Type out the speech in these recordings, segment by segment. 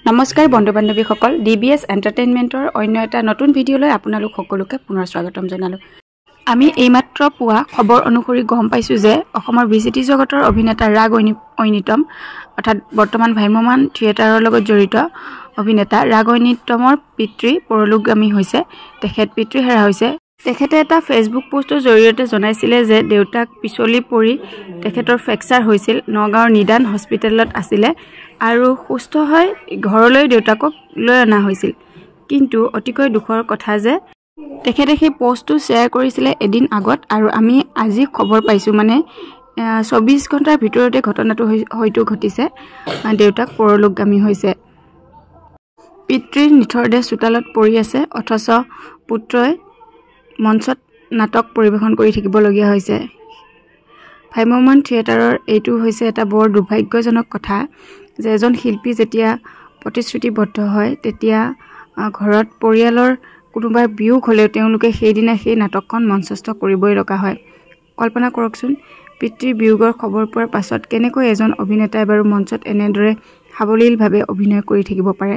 নমস্কাৰ বন্ধু বান্ধৱীসকল ডিবিএছ এণ্টাৰটেইনমেণ্টৰ অন্য এটা নতুন ভিডিঅ'লৈ আপোনালোক সকলোকে পুনৰ স্বাগতম জনালোঁ। আমি এইমাত্ৰ পোৱা খবৰ অনুসৰি গম পাইছোঁ যে অসমৰ ভিচিটি জগতৰ অভিনেতা ৰাগ ঐনিতম অৰ্থাৎ বৰ্তমান ভ্ৰাম্যমাণ থিয়েটাৰৰ লগত জড়িত অভিনেতা ৰাগ ঐনিতমৰ পিতৃ পৰলোকগামী হৈছে। তেখেত পিতৃ হেৰা হৈছে। তেখেতে এটা ফেচবুক পোষ্টৰ জৰিয়তে জনাইছিলে যে দেউতাক পিছলি পৰি তেখেতৰ ফ্ৰেকচাৰ হৈছিল, নগাঁৱৰ নিদান হস্পিটেলত আছিলে আৰু সুস্থ হৈ ঘৰলৈ দেউতাকক লৈ অনা হৈছিল। কিন্তু অতিকৈ দুখৰ কথা যে তেখেতে সেই পোষ্টটো শ্বেয়াৰ কৰিছিলে এদিন আগত আৰু আমি আজি খবৰ পাইছোঁ, মানে 24 ঘণ্টাৰ ভিতৰতে ঘটনাটো হয়তো ঘটিছে। দেউতাক পৰলোকগামী হৈছে। পিতৃৰ নিথৰ দেহ চোতালত পৰি আছে, অথচ পুত্ৰই মঞ্চত নাটক পৰিৱেশন কৰি থাকিবলগীয়া হৈছে। ভ্ৰাম্যমাণ থিয়েটাৰৰ এইটো হৈছে এটা বৰ দুৰ্ভাগ্যজনক কথা যে এজন শিল্পী যেতিয়া প্ৰতিশ্ৰুতিবদ্ধ হয় তেতিয়া ঘৰত পৰিয়ালৰ কোনোবাৰ বিয়োগ হ'লেও তেওঁলোকে সেইদিনা সেই নাটকখন মঞ্চস্থ কৰিবই লগা হয়। কল্পনা কৰকচোন, পিতৃৰ বিয়োগৰ খবৰ পোৱাৰ পাছত কেনেকৈ এজন অভিনেতাই বাৰু মঞ্চত এনেদৰে সাৱলীলভাৱে অভিনয় কৰি থাকিব পাৰে।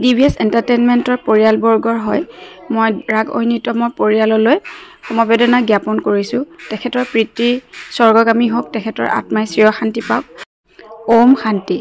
ডিবিএছ এণ্টাৰটেইনমেণ্টৰ পৰিয়ালবৰ্গৰ হৈ মই ৰাগ ঐনিতমৰ পৰিয়াললৈ সমবেদনা জ্ঞাপন কৰিছোঁ। তেখেতৰ পিতৃ স্বৰ্গগামী হওক, তেখেতৰ আত্মাই চিৰশান্তি পাওক। ওম শান্তি।